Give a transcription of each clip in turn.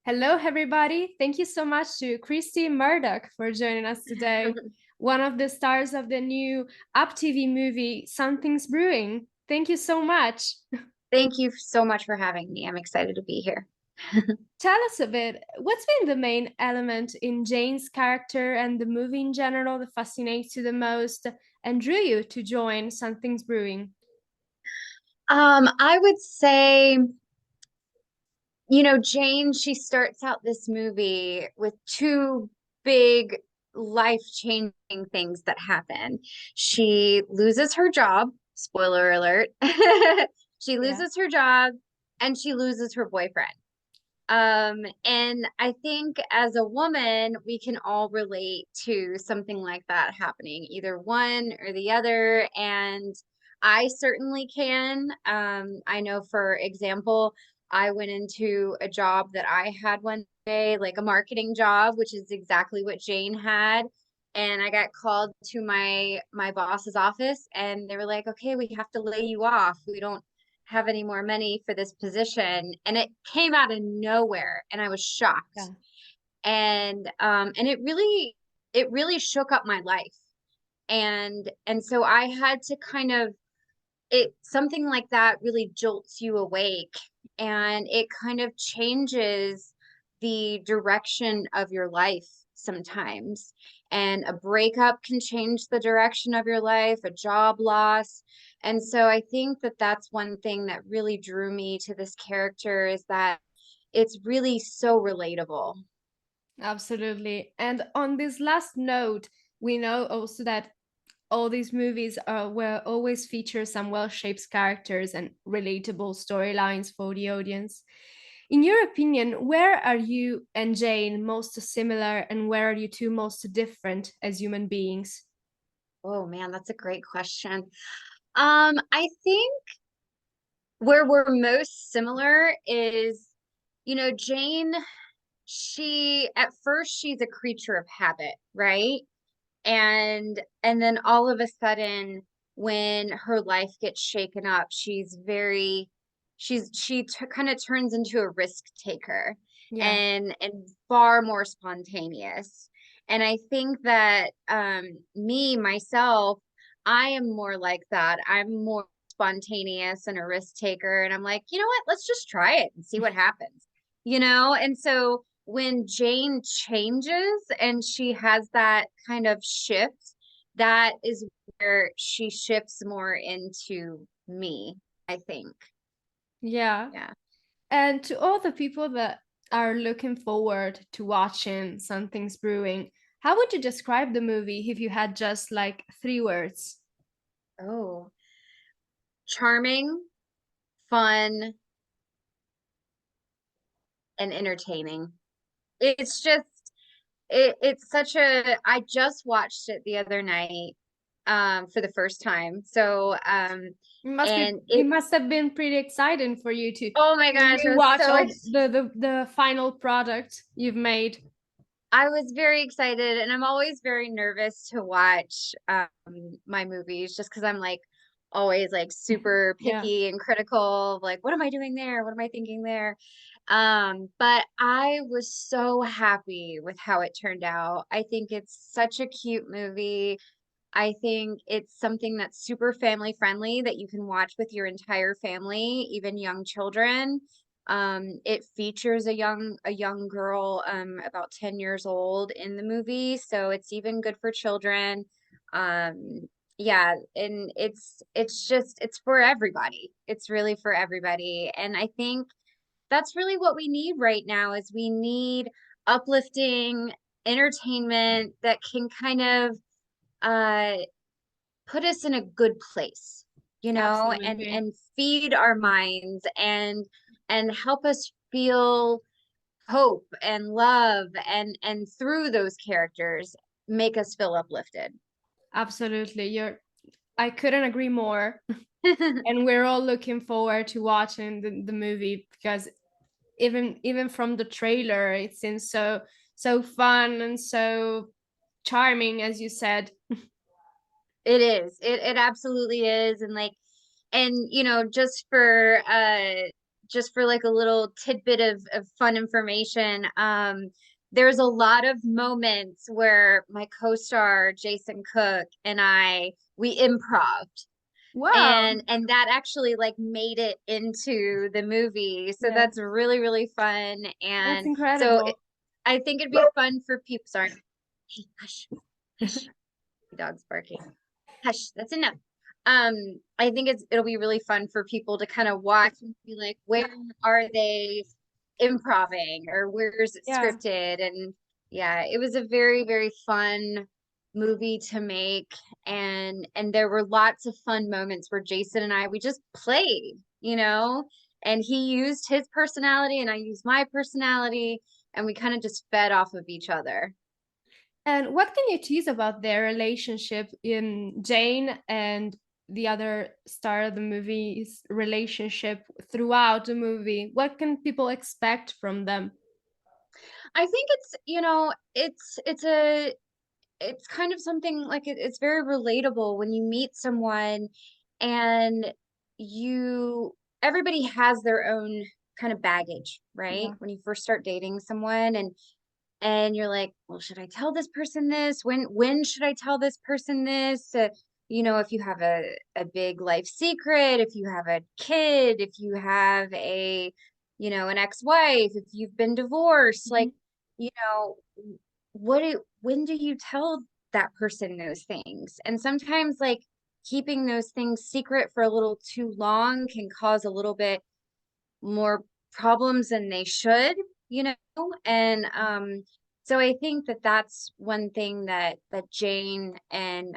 Hello, everybody. Thank you so much to Kristi Murdock for joining us today, one of the stars of the new Up TV movie, Something's Brewing. Thank you so much. Thank you so much for having me. I'm excited to be here. Tell us a bit, what's been the main element in Jane's character and the movie in general that fascinates you the most and drew you to join Something's Brewing? I would say, Jane, she starts out this movie with two big life-changing things that happen. She loses her job, spoiler alert. She Yeah. loses her job and she loses her boyfriend. And I think as a woman, we can all relate to something like that happening, either one or the other. And I certainly can. I know, for example, I went into a job that I had one day, like a marketing job, which is exactly what Jane had. And I got called to my boss's office, and they were like, "Okay, we have to lay you off. We don't have any more money for this position." And it came out of nowhere, and I was shocked. Yeah. And it really shook up my life. And so I had to kind of, it something like that really jolts you awake, and it kind of changes the direction of your life sometimes. And a breakup can change the direction of your life, a job loss. And so I think that that's one thing that really drew me to this character, is that it's really so relatable. Absolutely. And on this last note, we know also that all these movies will always feature some well-shaped characters and relatable storylines for the audience. In your opinion, where are you and Jane most similar and where are you two most different as human beings? Oh man, that's a great question. I think where we're most similar is, Jane, she at first she's a creature of habit, right? And then all of a sudden, when her life gets shaken up, she kind of turns into a risk taker, Yeah. and far more spontaneous. And I think that me myself, I am more like that. I'm more spontaneous and a risk taker, and I'm like, you know what, let's just try it and see what happens. And so when Jane changes and she has that kind of shift, that is where she shifts more into me, I think. Yeah. Yeah. And to all the people that are looking forward to watching Something's Brewing, how would you describe the movie if you had just like three words? Oh, charming, fun, and entertaining. It's just it's such a I just watched it the other night for the first time. So and It it must have been pretty exciting for you to oh my gosh, I was rewatch so all the final product you've made. I was very excited, and I'm always very nervous to watch my movies, just because I'm like always like super Yeah, picky and critical of like, what am I doing there? What am I thinking there? But I was so happy with how it turned out. I think it's such a cute movie. I think it's something that's super family friendly, that you can watch with your entire family, even young children. It features a young girl, about 10 years old in the movie, so it's even good for children. Yeah, and it's for everybody. It's really for everybody. And I think that's really what we need right now, is we need uplifting entertainment that can kind of uh put us in a good place, and absolutely. and feed our minds, and help us feel hope and love, and through those characters make us feel uplifted. Absolutely. I couldn't agree more. And we're all looking forward to watching the movie because even from the trailer, it seems so fun and so charming, as you said. It is. It absolutely is. And like, and just for just for like a little tidbit of fun information, there's a lot of moments where my co-star Jason Cook and we improved, Wow. and that actually like made it into the movie. So Yeah, that's really, really fun. that's And so incredible. I think it'd be fun for people. Sorry. Hey, hush, hush. The dog's barking. Hush, that's enough. I think it'll be really fun for people to kind of watch and be like, where are they improving, or where is it Yeah. scripted? And yeah, it was a very, very fun movie to make. And there were lots of fun moments where Jason and we just played, and he used his personality and I used my personality, and we kind of just fed off of each other. And what can you tease about their relationship in Jane and the other star of the movie's relationship throughout the movie? What can people expect from them? I think it's kind of something like it's very relatable when you meet someone, and you everybody has their own kind of baggage, right? Yeah. When you first start dating someone, and you're like, well, should I tell this person this? When should I tell this person this? If you have a big life secret, if you have a kid, if you have an ex-wife, if you've been divorced, like, Mhm. you know, when do you tell that person those things? And sometimes like keeping those things secret for a little too long can cause a little bit more problems than they should, and so I think that that's one thing that Jane and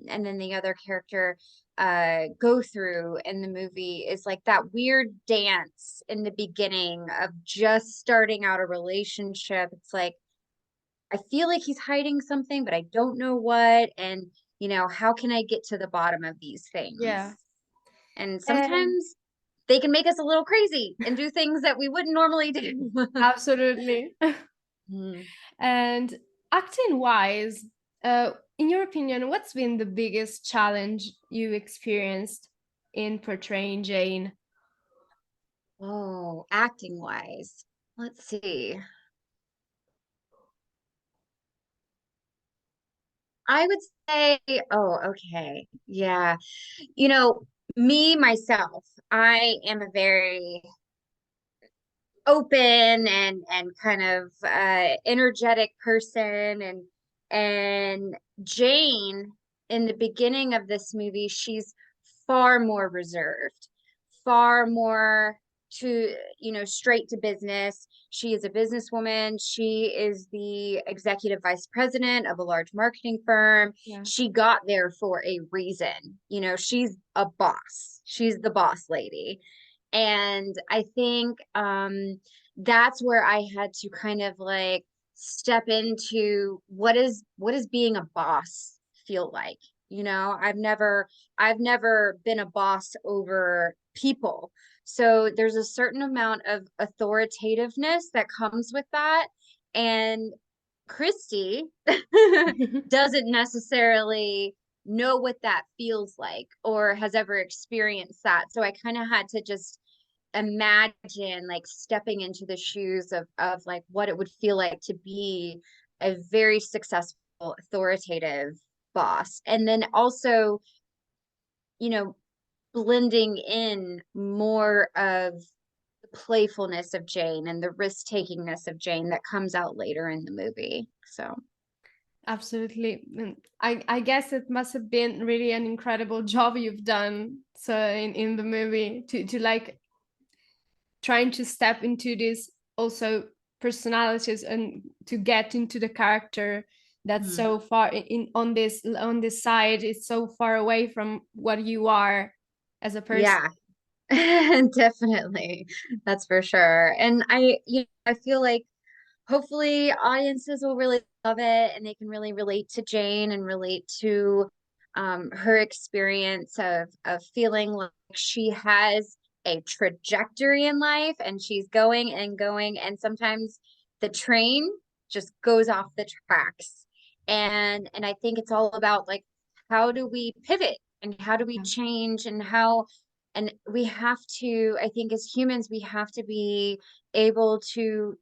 then the other character go through in the movie, is like that weird dance in the beginning of just starting out a relationship. It's like, I feel like he's hiding something, but I don't know what. And how can I get to the bottom of these Yeah. things? And And sometimes they can make us a little crazy and do things that we wouldn't normally do. absolutely. Hmm. And acting wise, in your opinion, what's been the biggest challenge you experienced in portraying Jane? Oh, acting wise, let's see. I would say, oh, okay. Yeah. You know, me, myself, I am a very open and kind of energetic person, and Jane, in the beginning of this movie, she's far more reserved, far more to straight to business. She is a businesswoman. She is the executive vice president of a large marketing firm. Yeah. She got there for a reason. She's a boss. She's the boss lady. And I think that's where I had to kind of like step into what is being a boss feel like. I've never been a boss over people. So there's a certain amount of authoritativeness that comes with that. And Kristi doesn't necessarily know what that feels like or has ever experienced that. So I kind of had to just imagine like stepping into the shoes of like what it would feel like to be a very successful, authoritative boss. And then also, you know, blending in more of the playfulness of Jane and the risk-takingness of Jane that comes out later in the movie. So Absolutely. And I guess it must have been really an incredible job you've done so in the movie to like trying to step into this also personalities and to get into the character that's mhm. so far on this side, it's so far away from what you are as a person. Yeah. Definitely. That's for sure. And I feel like hopefully audiences will really love it, and they can really relate to Jane and relate to her experience of feeling like she has a trajectory in life and she's going and going, and sometimes the train just goes off the tracks. And I think it's all about like, how do we pivot and how do we change, and how and we have to, I think as humans, we have to be able to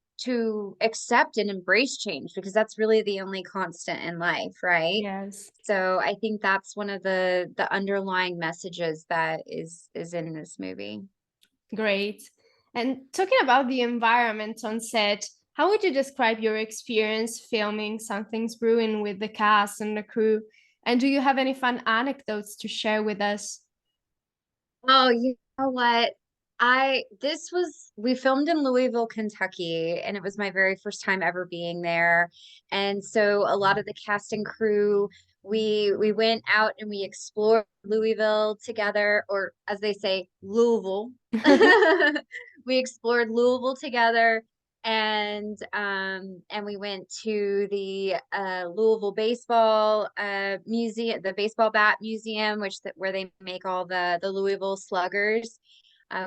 accept and embrace change, because that's really the only constant in life, right? Yes. So I think that's one of the underlying messages that is in this movie. Great. And talking about the environment on set, how would you describe your experience filming Something's Brewing with the cast and the crew? And do you have any fun anecdotes to share with us? Oh, you know what? We filmed in Louisville, Kentucky, and it was my very first time ever being there. And so a lot of the cast and crew, we went out and we explored Louisville together, or as they say, Louisville. We explored Louisville together, and we went to the Louisville baseball museum, the baseball bat museum, where they make all the Louisville Sluggers.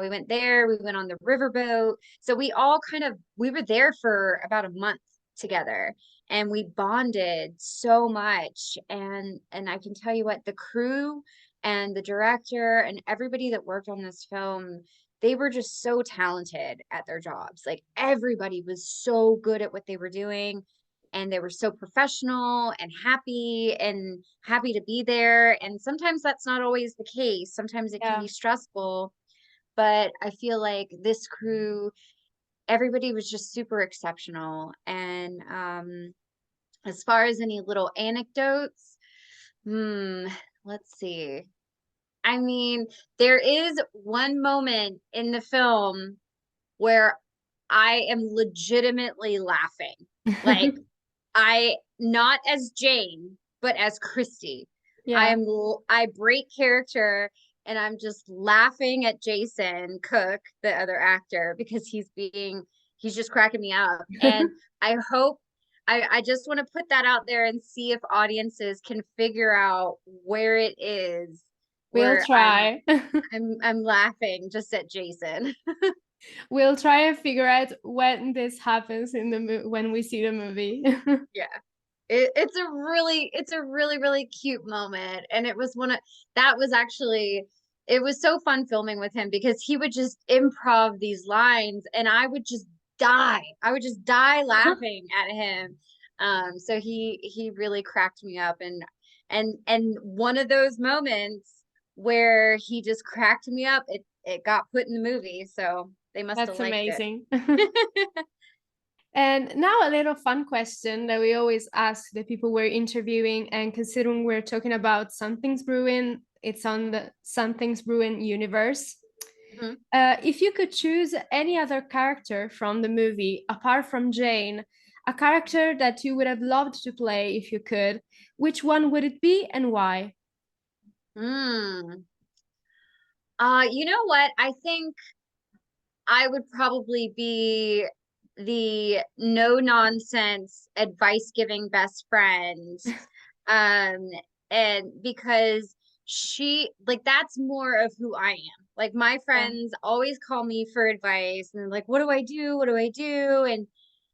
We went there. We went on the riverboat. So we were there for about a month together, and we bonded so much. And I can tell you what, the crew and the director and everybody that worked on this film, they were just so talented at their jobs. Like everybody was so good at what they were doing, and they were so professional and happy to be there. And sometimes that's not always the case. Sometimes it can Yeah, be stressful, but I feel like this crew, everybody was just super exceptional. And as far as any little anecdotes, let's see. I mean, there is one moment in the film where I am legitimately laughing. Like, not as Jane, but as Kristi. yeah. I break character and I'm just laughing at Jason Cook, the other actor, because he's just cracking me up. And I hope, I just want to put that out there and see if audiences can figure out where it is We'll where I'm try. I'm laughing just at Jason. We'll try and figure out when this happens in when we see the movie. Yeah. It's a really, really cute moment. And it was that was actually, it was so fun filming with him, because he would just improv these lines and I would just die. I would just die laughing at him. So he really cracked me up, and one of those moments where he just cracked me up, it got put in the movie. So they must have That's liked it. amazing. And now a little fun question that we always ask the people we're interviewing, and considering we're talking about Something's Brewing, it's on the Something's Brewing universe. Mhm. If you could choose any other character from the movie apart from Jane, a character that you would have loved to play if you could, which one would it be and why? Mm. You know what? I think I would probably be the no nonsense advice giving best friend. Um, and because that's more of who I am. Like my Yeah. friends always call me for advice and they're like, what do I do? What do I do?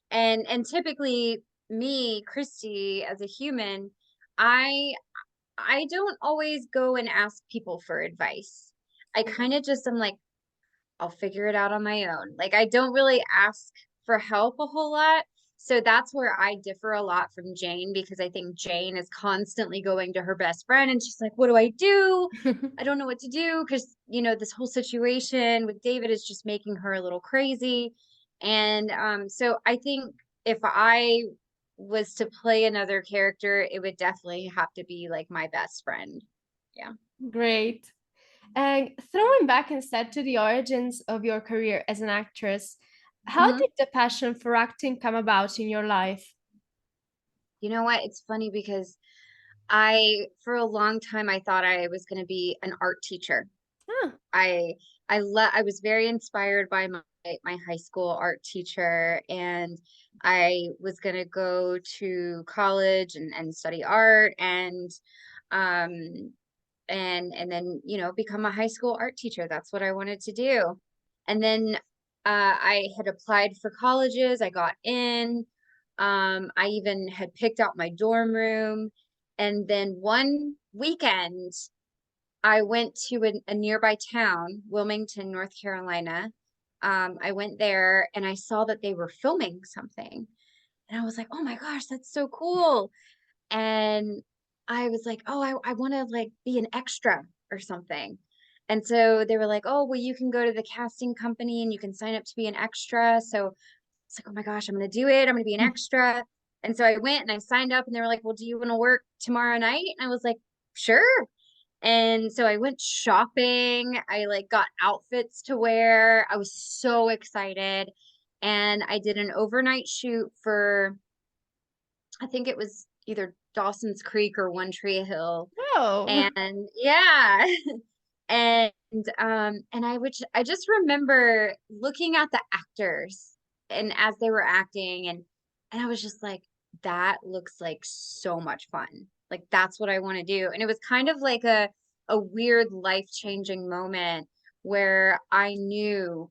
And typically me, Kristi, as a human, I I don't always go and ask people for advice. I kind of just am like, I'll figure it out on my own. Like I don't really ask for help a whole lot. So that's where I differ a lot from Jane, because I think Jane is constantly going to her best friend and she's like, what do I do? I don't know what to do, because, this whole situation with David is just making her a little crazy. And so I think if I was to play another character, it would definitely have to be like my best friend. Yeah. Great. And throwing back instead to the origins of your career as an actress, how Mhm. did the passion for acting come about in your life? You know what? It's funny because for a long time, I thought I was going to be an art teacher. Ah, I, I was very inspired by my high school art teacher, and I was going to go to college and study art um, and then, become a high school art teacher. That's what I wanted to do. And then, I had applied for colleges. I got in. I even had picked out my dorm room. And then one weekend, I went to a nearby town, Wilmington, North Carolina. I went there and I saw that they were filming something. And I was like, oh my gosh, that's so cool. And I was like, oh, I want to like be an extra or something. And so they were like, oh, well, you can go to the casting company and you can sign up to be an extra. So it's like, oh my gosh, I'm going to do it. I'm going to be an extra. And so I went and I signed up and they were like, well, do you want to work tomorrow night? And I was like, sure. And so I went shopping. I like got outfits to wear. I was so excited. And I did an overnight shoot for, I think it was either Dawson's Creek or One Tree Hill. Oh, And yeah. And I just remember looking at the actors and as they were acting and I was just like, that looks like so much fun. Like that's what I want to do. And it was kind of like a weird life-changing moment where I knew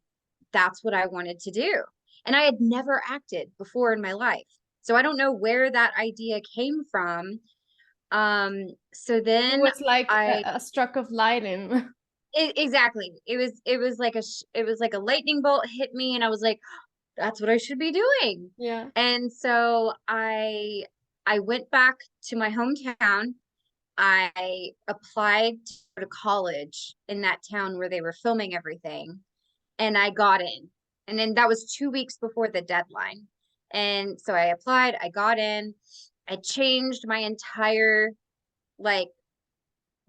that's what I wanted to do. And I had never acted before in my life. So I don't know where that idea came from. So it then was like I a stroke of lightning. exactly. It was like it was like a lightning bolt hit me and I was like, that's what I should be doing. Yeah. And so I went back to my hometown. I applied to go to college in that town where they were filming everything and I got in. And then that was 2 weeks before the deadline. And so I applied, I got in. I changed my entire like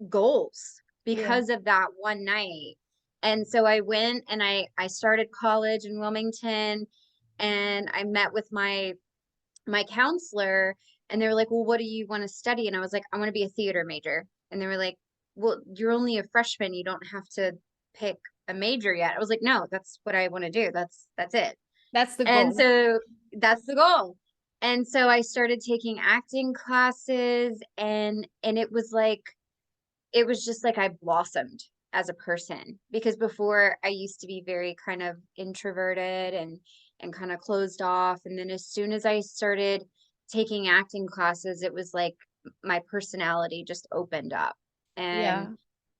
goals Yeah. because of that one night. And so I went and I started college in Wilmington and I met with my counselor and they were like, "Well, what do you want to study?" And I was like, "I want to be a theater major." And they were like, "Well, you're only a freshman. You don't have to pick a major yet." I was like, "No, that's what I want to do. That's it." That's the And goal. so that's the goal. And so I started taking acting classes and it was just like I blossomed as a person because before I used to be very kind of introverted and kind of closed off and then as soon as I started taking acting classes it was like my personality just opened up and Yeah.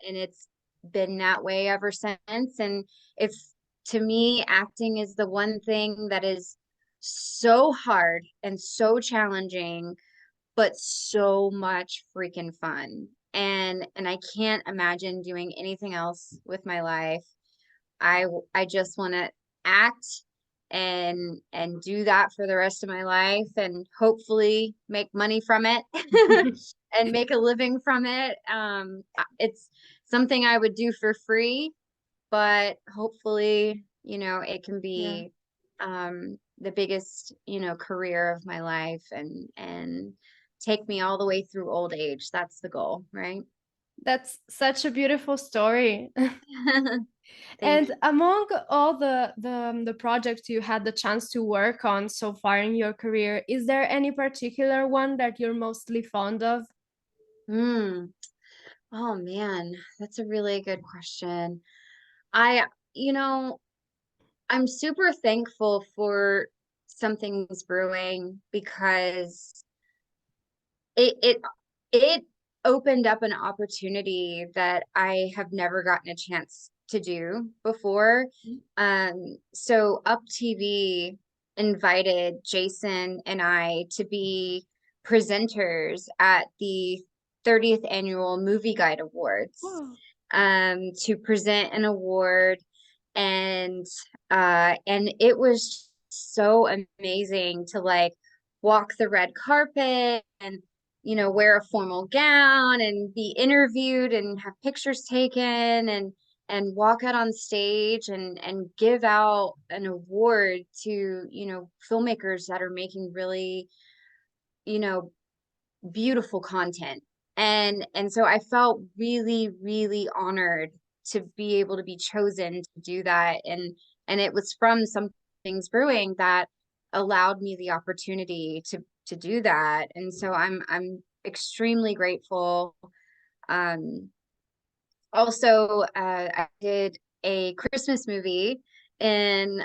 and it's been that way ever since and if to me acting is the one thing that is so hard and so challenging but so much freaking fun. And I can't imagine doing anything else with my life. I just want to act and do that for the rest of my life and hopefully make money from it and make a living from it. It's something I would do for free, but hopefully, it can Yeah. be the biggest, career of my life and take me all the way through old age. That's the goal, right? That's such a beautiful story. Thank And you. among all the projects you had the chance to work on so far in your career, is there any particular one that you're mostly fond of? Hmm. Oh man, that's a really good question. I, you know, I'm super thankful for Something's Brewing because it it opened up an opportunity that I have never gotten a chance to do before. So Up TV invited Jason and I to be presenters at the 30th annual Movie Guide Awards, Wow. to present an award and it was so amazing to like walk the red carpet and wear a formal gown and be interviewed and have pictures taken and walk out on stage and give out an award to filmmakers that are making really you know beautiful content. And so I felt really, really honored to be able to be chosen to do that. And it was from Something's Brewing that allowed me the opportunity to do that. And so I'm extremely grateful. Um, Also, I did a Christmas movie in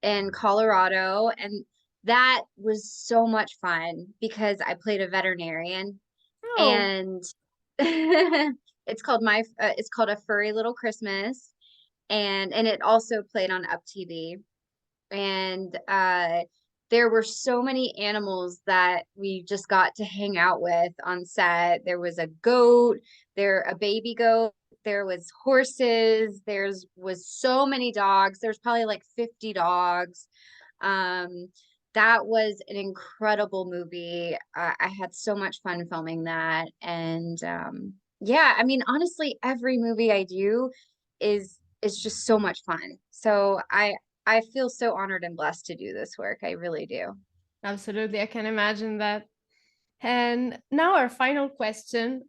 in Colorado, and that was so much fun because I played a veterinarian, Oh, and it it's called A Furry Little Christmas, and it also played on Up TV. And there were so many animals that we just got to hang out with on set. There was a goat, a baby goat, there was horses, there's was so many dogs. There's probably like 50 dogs. Um, that was an incredible movie. I had so much fun filming that. And yeah, I mean, honestly, every movie I do is just so much fun. So I feel so honored and blessed to do this work. I really do. Absolutely, I can imagine that. And now our final question.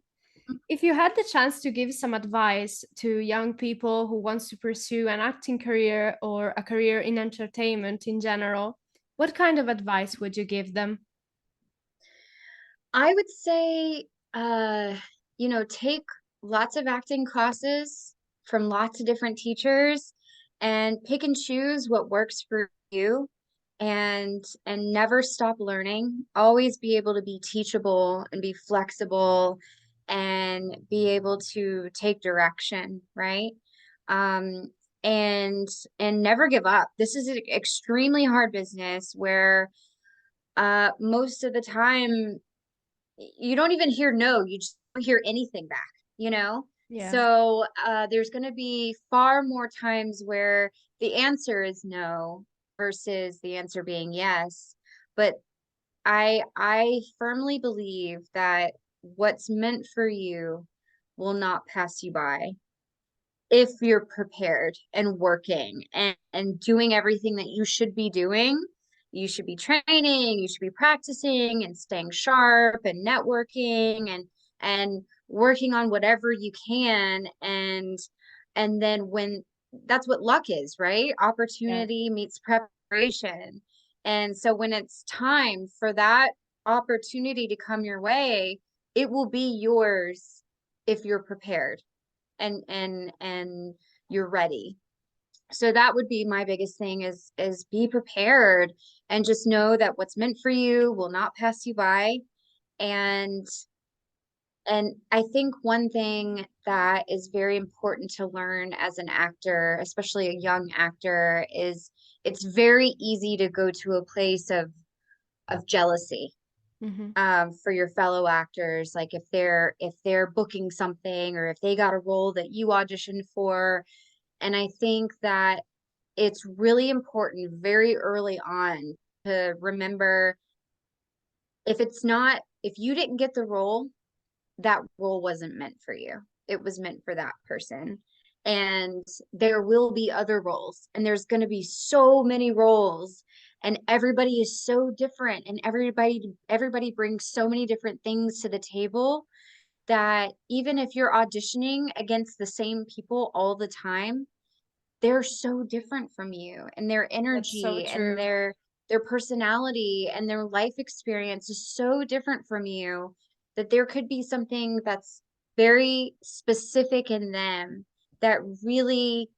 If you had the chance to give some advice to young people who wants to pursue an acting career or a career in entertainment in general, what kind of advice would you give them? I would say, uh, take lots of acting classes from lots of different teachers and pick and choose what works for you, and never stop learning. Always be able to be teachable and be flexible and be able to take direction, right? Um, and never give up. This is an extremely hard business where most of the time you don't even hear no, you just don't hear anything back, you know? Yeah, So there's going to be far more times where the answer is no versus the answer being yes. But I firmly believe that what's meant for you will not pass you by if you're prepared and working and doing everything that you should be doing. You should be training, you should be practicing and staying sharp and networking and working on whatever you can. And then when that's what luck is, right? yeah, Opportunity meets preparation. And so when it's time for that opportunity to come your way, it will be yours if you're prepared and you're ready. So that would be my biggest thing is be prepared and just know that what's meant for you will not pass you by. and and I think one thing that is very important to learn as an actor, especially a young actor, is it's very easy to go to a place of jealousy hmm, for your fellow actors, like if they're booking something or if they got a role that you auditioned for. And I think that it's really important very early on to remember, if you didn't get the role, that role wasn't meant for you. It was meant for that person. And there will be other roles, and there's going to be so many roles, and everybody is so different, and everybody brings so many different things to the table that even if you're auditioning against the same people all the time, they're so different from you, and their that's so energy and true. their personality and their life experience is so different from you that there could be something that's very specific in them that really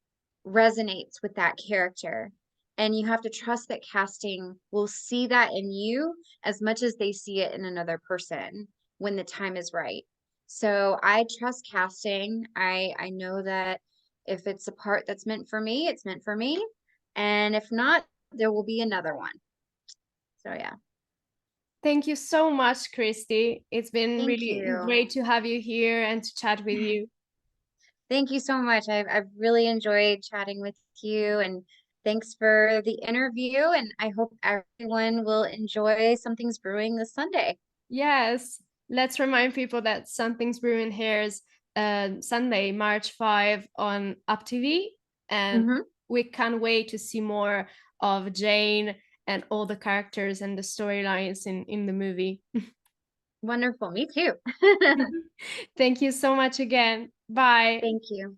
resonates with that character. And you have to trust that casting will see that in you as much as they see it in another person when the time is right. So I trust casting. I know that if it's a part that's meant for me, it's meant for me. And if not, there will be another one. So yeah. Thank you so much, Kristi. It's been Thank really you. great to have you here and to chat with you. Thank you so much. I've really enjoyed chatting with you, and thanks for the interview. And I hope everyone will enjoy Something's Brewing this Sunday. Yes, let's remind people that Something's Brewing airs Sunday, March 5 on Up TV. And Hmm. we can't wait to see more of Jane and all the characters and the storylines in the movie. Wonderful. Me too. Thank you so much again. Bye. Thank you.